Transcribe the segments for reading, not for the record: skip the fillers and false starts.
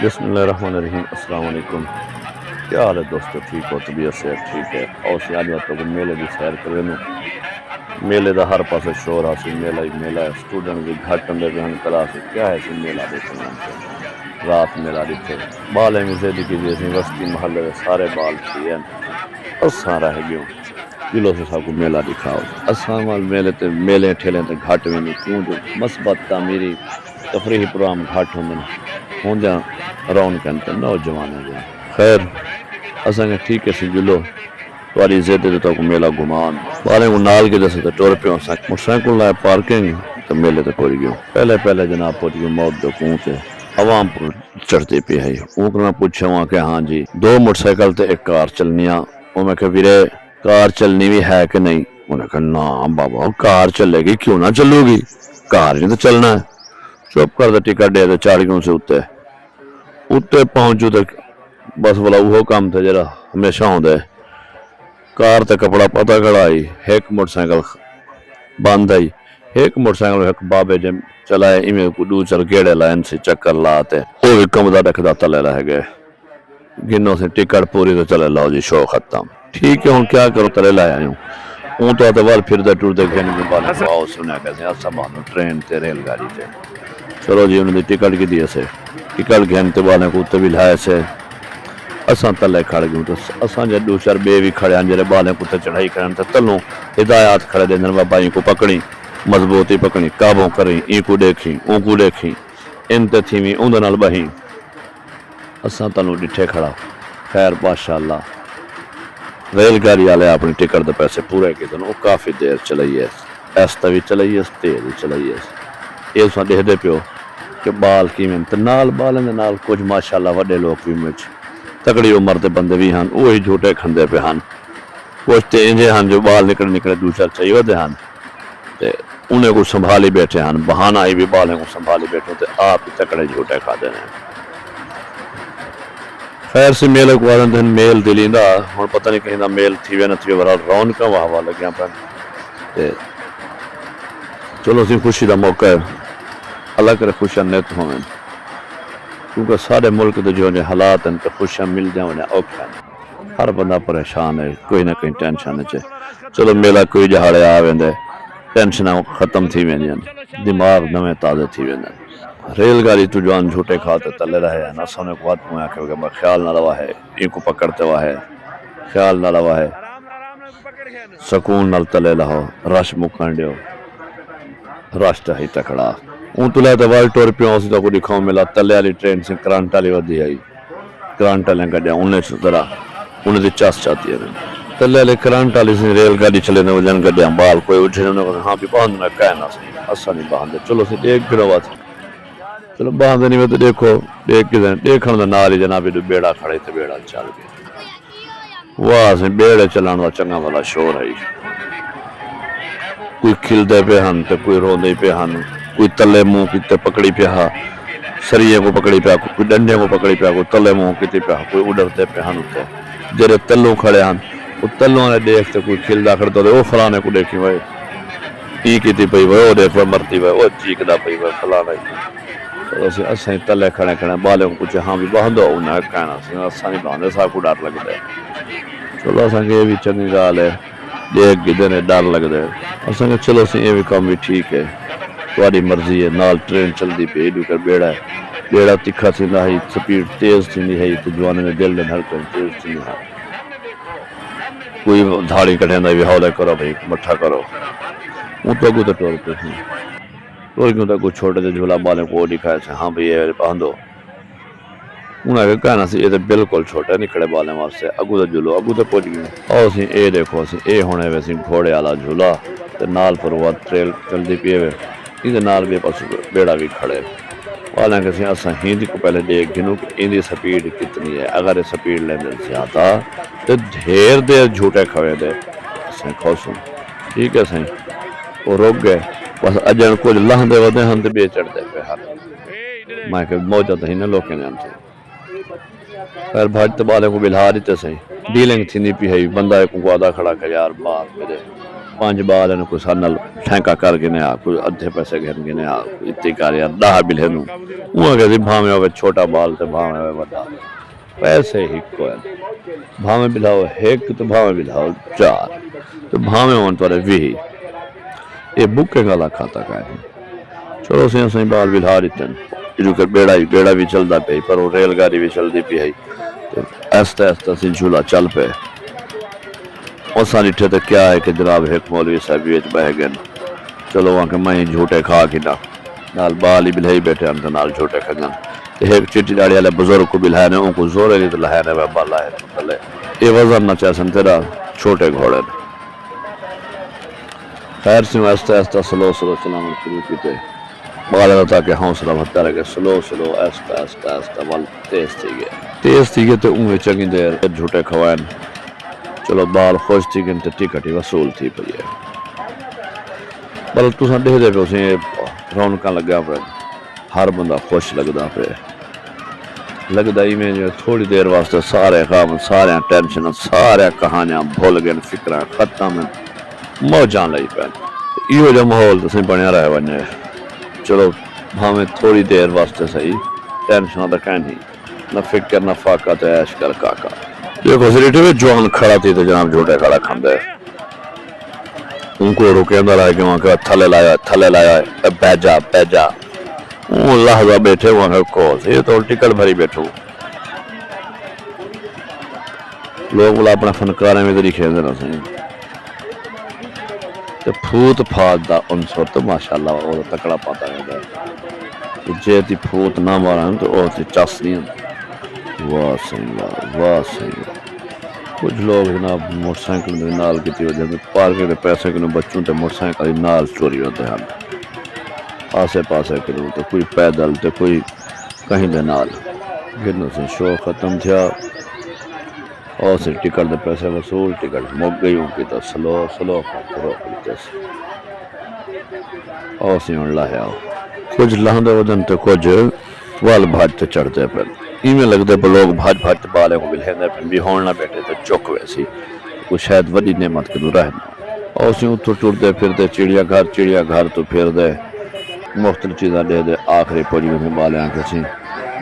بسم اللہ الرحمن الرحیم السلام علیکم. کیا حال ہے دوستو؟ ٹھیک ہو؟ طبیعت صحت ٹھیک ہے؟ اور سی آج بات میلے کی سیر کرے نو. میلے دا ہر پاسے شور آسی، میلہ ہی میلہ ہے. سٹوڈنٹ بھی گھٹ اندر بھی ہن کلاس کیا ہے سی میلہ دیکھنے سے. رات میلہ دیکھے بالیں بھی زیادہ کی جیسی وسطی محلے دے سارے بال تھی ہیں. اساں رہ گیوں جلو سے سب کو میلہ دکھاؤ. اساں وال میلے تے میلے ٹھیلے تے گھٹ بھی نہیں کیوں جو مثبت تعمیری تفریحی پروگرام گھٹ ہوندے ہوں جا رونق تے نوجوان جا. خیر اساں کہ ٹھیک ہے سی جلو تاری زیادہ تے تو کو میلہ گھمان بارے کو نال کے دسے تے ٹور پیو اساں موٹر سائیکل لائے پارکنگ تے میلے تے پہنچ گیوں. پہلے جناب پہنچ گئے موت دو کوں تے عوام پر چڑھتے پہ ہے. اون کو میں پوچھا ہوا کہ ہاں جی 2 موٹر سائیکل تے ایک کار چلنیاں. او میں کہ ویرے کار چلنی بھی ہے کہ نہیں؟ انہوں نے کہا نا بابا کار چلے گی کیوں نہ چلو گی، کار نہیں تو چلنا ہے. چپ کر دے ٹکٹ دے دے چاڑیوں سے اتنے پہنچو تو بس بلا وہ کام تھا جرا ہمیشہ ہوندے. کار تے کپڑا پتہ کڑائی ایک موٹر سائیکل بند آئی. ایک موٹر سائیکل ایک بابے جے چلائے ایویں کو دو چل گیڑے لائن سے چکر لاتے وہ بھی کم دا رکھدا تلے رہ گئے. گنوں سے ٹکٹ پوری تو چلے لاؤ جی شو ختم. ٹھیک ہے ہوں کیا کرو تلے لائے آئے ہوں. اون تو آتے وال پھر دے ٹور دے گھن کے بالے کو آؤ سنیا کہتے ہیں اسا بانو ٹرین تے ریل گاڑی تے. چلو جی انہوں نے ٹکٹ کی دیے سے ٹکٹ گھن تے والے کو تے بھی لائے سے. اساں تلے کھڑ گئے تو اساں جے دو چار بے بھی کھڑے ہیں جڑے بالے کو تے چڑھائی کرن تے تلوں ہدایات کھڑے دے نر بابا کو پکڑی مضبوطی پکڑی کابوں کریں ای کو دیکھی اون کو دیکھی انت تھی وی اون دے نال بہی اساں تلوں ڈٹھے کھڑا. خیر ماشاءاللہ ریل گاڑی والے اپنی ٹکٹ دے پیسے پورے کیتے وہ کافی دیر چلائی ہے. ایستا بھی چلائی ہے تیز بھی چلائی ہے. یہ ساں دیکھدے پیو کہ بال کیویں تے نال بالیں دے نال کچھ ماشاءاللہ وڈے لوگ بھی وچ تکڑی عمر دے بندے بھی ہن وہی جھوٹے کھندے پہ ہن. کچھ تے انجے ہن جو بال نکلے دو چار چاہیے ہوتے ہن تے انہیں کو سنبھالی بیٹھے ہن بہانہ ہی بھی بالیں کو سنبھالی بیٹھے تے آپ ہی تکڑے جھوٹے کھا دے ہیں. خیر سے میلے کو آدھن دن میل دلیندا ہن پتہ نہیں کہیں دا میل تھی وے نہ تھی وے رونقاں واہ لگیاں پن تے چلو سی خوشی دا موقع ہے. اللہ کرے خوشیاں نت ہوئیں کیونکہ سارے ملک دے جو حالات ہیں تے خوشیاں مل جاؤں اوکھے ہیں. ہر بندہ پریشان ہے کوئی نہ کوئی ٹینشن ہے. چلو میلہ کوئی جہاڑے آ ویندے ٹینشناں ختم تھی ویندیاں دماغ نویں تازے تھی ویندے. ریل گاڑی تو جوان جھوٹے کھاتے تلے رہے ہیں. نہ سونے کو بات میں آکھے کہ خیال نہ روا ہے این کو پکڑتے ہوا ہے خیال نہ روا ہے سکون نال تلے لہو رش مکن دیو رش تے تکڑا. اون تلے تے وال ٹور پیو اس کو دکھاؤ ملا تلے والی ٹرین سے کرانٹ والی ودی آئی. کرانٹ والے گڈیا انہیں ذرا انہیں دی چاس چاہتی ہے تلے والے کرانٹ والی سی ریل گاڑی چلے نے وجن گڈیا بال کوئی اٹھے انہوں ہاں بھی باندھ میں کہنا سی اسا نہیں باندھ. چلو سی ایک گرو بات چلو باندھ نہیں میں تو دیکھو دیکھ کے دیکھن دا نال ہی جناب بیڑا کھڑے تے بیڑا چل گیا. واہ سے بیڑے چلان دا چنگا والا شور ہے. کوئی کھلدے پہ ہن تے کوئی روندے پہ ہن کوئی تلے منہ کیتے پکڑی پیا سریے کو پکڑی پیا کوئی ڈنڈے کو پکڑی پیا کوئی تلے منہ کیتے پیا کوئی اڈرتے پہ ہن تے جڑے تلوں کھڑے ہن وہ تلوں نے دیکھ تے کوئی کھلدا کھڑتا تے او فلانے کو دیکھی وے ای کیتی پئی وے او دیکھ مرتی وے او چیکدا پئی وے فلانے. چلو سی اسیں تلے کھڑے کھڑے بالے کو پوچھے ہاں بھی باندھو انہیں کہنا سی اساں نہیں باندھے سا کو ڈر لگدا ہے. چلو اساں کہ یہ بھی چنگی گال ہے دیکھ کے دے ڈر لگدا ہے. اساں کہ چلو سی یہ بھی کام بھی ٹھیک ہے تہاڈی مرضی ہے. نال ٹرین چلدی پئی ڈو کر بیڑا ہے بیڑا تکھا تھیندا ہے سپیڈ تیز تھیندی ہے تے جوانے دے دل دے دھڑکن تیز تھیندی ہے. کوئی دھاڑی کڈھیندا بھی ہولے کرو بھئی مٹھا کرو اون تو اگوں تے ٹور پئے سی. ٹور کیوں تے کوئی چھوٹے تے جھولا بالے کو دکھائے سے ہاں بھئی یہ باندھو انہیں کہ کہنا سی یہ تے بالکل چھوٹے نکڑے بالیں واسطے اگوں تے جھولو اگوں تے پہنچ گئے. او سی اے دیکھو سی اے ہونے ویسی گھوڑے والا جھولا تے نال پر وہ ٹریل چلدی پئی وے ایندے نال بھی پاس بیڑا بھی کھڑے. حالانکہ سی اساں ہندی کو پہلے دیکھ گنوں کہ ایندی سپیڈ کتنی ہے. اگر یہ سپیڈ لیندے زیادہ تے ڈھیر دیر جھوٹے کھوے دے اساں خوشوں ٹھیک ہے سائیں وہ رک گئے بس اجن کچھ لہندے ودے ہن تے بے چڑھدے پے ہن میں کہ موجہ تے نہ لوکے نے تھی. خیر بھاج تے بالے کو بلہا دیتے سہی ڈیلنگ تھیندی پئی ہے بندہ کو آدھا کھڑا کہ یار باپ میرے 5 بال ہیں کوئی سال ٹھینکا کر گنے آ کوئی ادھے پیسے گھن گنے آ اتنی کار یار 10 بلے نو وہ کہ بھاویں ہوئے چھوٹا بال تے بھاویں ہوئے بڑا پیسے ہی کوئی بھاویں بلاؤ ایک تو بھاویں بلاؤ 4 تو بھاویں ہون تو رہے یہ بکے گالا کھاتا کائیں چلو سی بال بلا دیتے ہیں جو کہ بیڑا بھی چلتا پہ پر وہ ریل گاڑی بھی چلتی پی ہے ایستا ایستا سی جھولا چل پہ اساں ڈٹھے تو کیا ہے کہ جناب ایک مولوی صاحب وچ بہ گئے چلو وہاں کہ میں جھوٹے کھا کے نال بال ہی بلہائی بیٹھے ہیں نال جھوٹے کھگن ایک چٹی داڑی والے بزرگ کو بلائے نے ان کو زور ہے تو لہے نے بال لائے تلے یہ وزن نہ چاہسن تیرا چھوٹے گھوڑے خیر سے ایستا ایستا سلو چلانا شروع کیتے بال تاکہ حوصلہ بھتا رہے سلو ایستا ایستا بال تیز تھی گئے تو انہیں چنگی دیر جھوٹے کھوائن چلو بال خوش تھی گئے تو ٹکٹ وصول تھی پی ہے بل تساں دے دے پہ اسے رونقاں لگا پہ ہر بندہ خوش لگدا پہ لگدا ہی میں تھوڑی دیر واسطے سارے غم سارے ٹینشن سارے کہانیاں بھول گئے فکراں ختم موجاں لئی پین ایو جو ماحول تسیں بنیا رہے ونے چلو بھاویں تھوڑی دیر واسطے صحیح ٹینشن دا کہیں نہیں نہ فکر نہ فاقہ تے عیش کر کاکا دیکھو سریٹے میں جوان کھڑا تھی تو جناب جھوٹے کھڑا کھندے ان کو رکیندہ رہا کہ وہاں کا تھلے لایا بہ جا وہ لحظہ بیٹھے وہاں کا کوس یہ تو ٹکٹ بھری بیٹھو لوگ بلا اپنا فنکارے میں دری کھیندے نہ سہیں تو پھوت پھاد دا عنصر تو ماشاءاللہ وہ تکڑا پاتا ہے جے تی پھوت نہ مارن تو وہ تی چس نہیں واہ صحیح کچھ لوگ جناب موٹر سائیکل میں نال کی وجہ سے پارکے کے پیسے کے بچوں تے موٹر سائیکل نال چوری ہوتے ہیں آسے پاسے کروں تو کوئی پیدل تو کوئی کہیں دے نال گرنے سے شو ختم تھیا اور سے ٹکٹ دے پیسے وصول ٹکٹ مک گئی ہوں کی تو سلو روک لیتے سے اور سے ان لاہے آؤ کچھ لہندے ودن تو کچھ وال بھاجتے چڑھتے پر ایمیں لگتے پر لوگ بھاجتے بالے کو بلہندے پر بھی ہون نہ بیٹھے تو چک ویسی کوئی شاید وڈی نعمت کے دو رہنا اور سے اتھو ٹوٹتے پھرتے چڑیا گھر تو پھر دے مختلف چیزاں دے آخری پوری میں بالے آنکھیں سی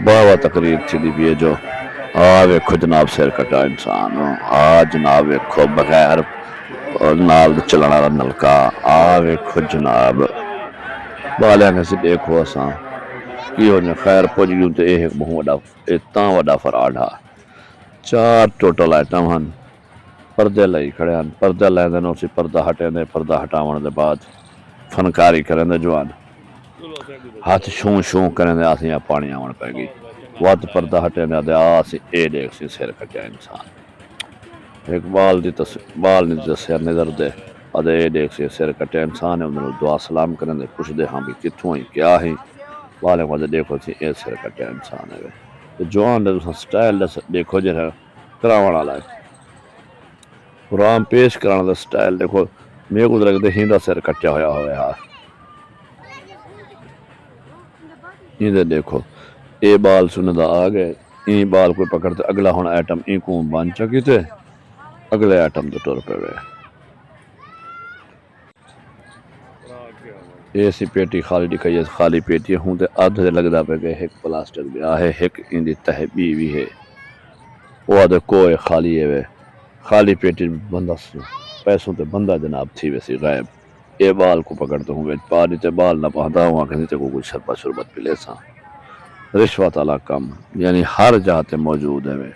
باوا تقریر تھی دی بھی جو ویکھو جناب سیر کٹا انسان جناب ویکھو بغیر نال چلنا والا نلکا ویکھو جناب بالے آنکھیں سی دیکھو اساں کی ہو خیر پوجیوں تے ایک بہت اتنا وڈا فراڈ ہے 4 ٹوٹل آئٹم ہن پردے لئی کھڑے ہیں پردہ لے دے اسی پردہ ہٹے دے پردہ ہٹاون دے بعد فنکاری کریں دے جوان ہاتھ شوں کریں دے آسی پانی آون پہ گئی وقت پردہ ہٹے دے آسی اے دیکھ سی سیر کٹیا انسان ایک بال دی سیر نظر دے ادھے اے دیکھ سی سیر کٹیا انسان ہے انہوں دعا سلام کریں دے پوچھ دے ہاں بھی کتوں ہی کیا ہی والے وجہ دیکھو سی اے سیر کٹیا انسان ہے تو جوان دے سٹائل دیکھو جہاں کراوان والا ہے قرآن پیش کرانا دا سٹائل دیکھو میرے کو لگتا ہے ہیندا سر کٹیا ہویا یہ دیکھو اے بال سندا آ گئے این بال کوئی پکڑتے اگلا ہونا ایٹم این کو بن چکی تے اگلے ایٹم تو ٹر پہ گئے اے سی پیٹی خالی دکھائی خالی پیٹی ہوں تے آدھے لگدا پہ گئے ایک پلاسٹک بھی آہے ایک این دی تہ بھی ہے وہ آدھے کوئے خالی ہے خالی پیٹی بندہ پیسوں تے بندہ جناب تھی ویسی غائب اے بال کو پکڑتے ہوں پانی تے بال نہ پہنتا ہوں کہیں تے کوئی شربت پی لے سا رشوت والا کم یعنی ہر جاتے موجود ہے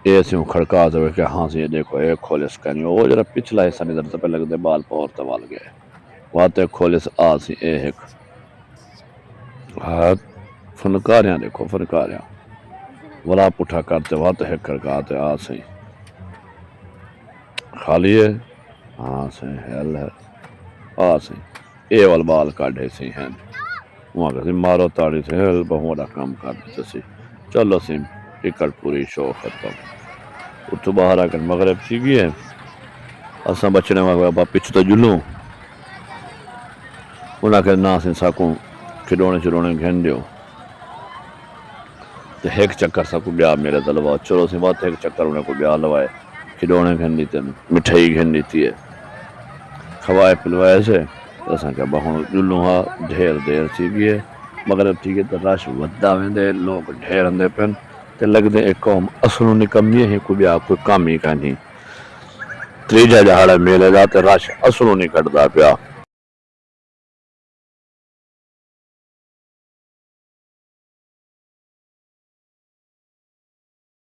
ایسے کھڑکا دے کہ ہاں سے دیکھو ایک کھولس کنی وہ جرا پچھلا حصہ نظر تے لگدے بال پور تے وال گئے واتے کھولس سی ایک فنکاریاں دیکھو فنکاریاں ولا پٹھا کرتے وات ہے کھڑکاتے سی خالی ہے ہاں سی ہل ہے سی اے وال بال کاٹے سی ہیں وہاں کہ مارو تاڑی سے ہل بہت کام کر دیتے سی چلو سی ٹکٹ پوری شو ختم اتو باہر آ کر مغرب سی گئی ہے اساں بچنے والا پچھ تو جلوں انہاں کہ نہ سی ساکوں کھڈونے گھن دیو تے ایک چکر سا کو بیا میرے دلوا چلو سی بات ایک چکر انہیں کو بیا لوائے کھڈونے کھن دیتے ہیں مٹھائی کھن دیتی ہے کھوائے پلوائے سے اساں کہ بہن جلوں ہاں ڈھیر دیر سی گئی ہے مغرب تھی گئی تو رش ودا ویندے لوگ ڈھیر آندے پن تے لگدے ایک قوم اصلوں نکمی ہے کوئی بیا کوئی کام ہی کانی تریجا جہاڑا میلے دا تے رش اصلوں نہیں کٹدا پیا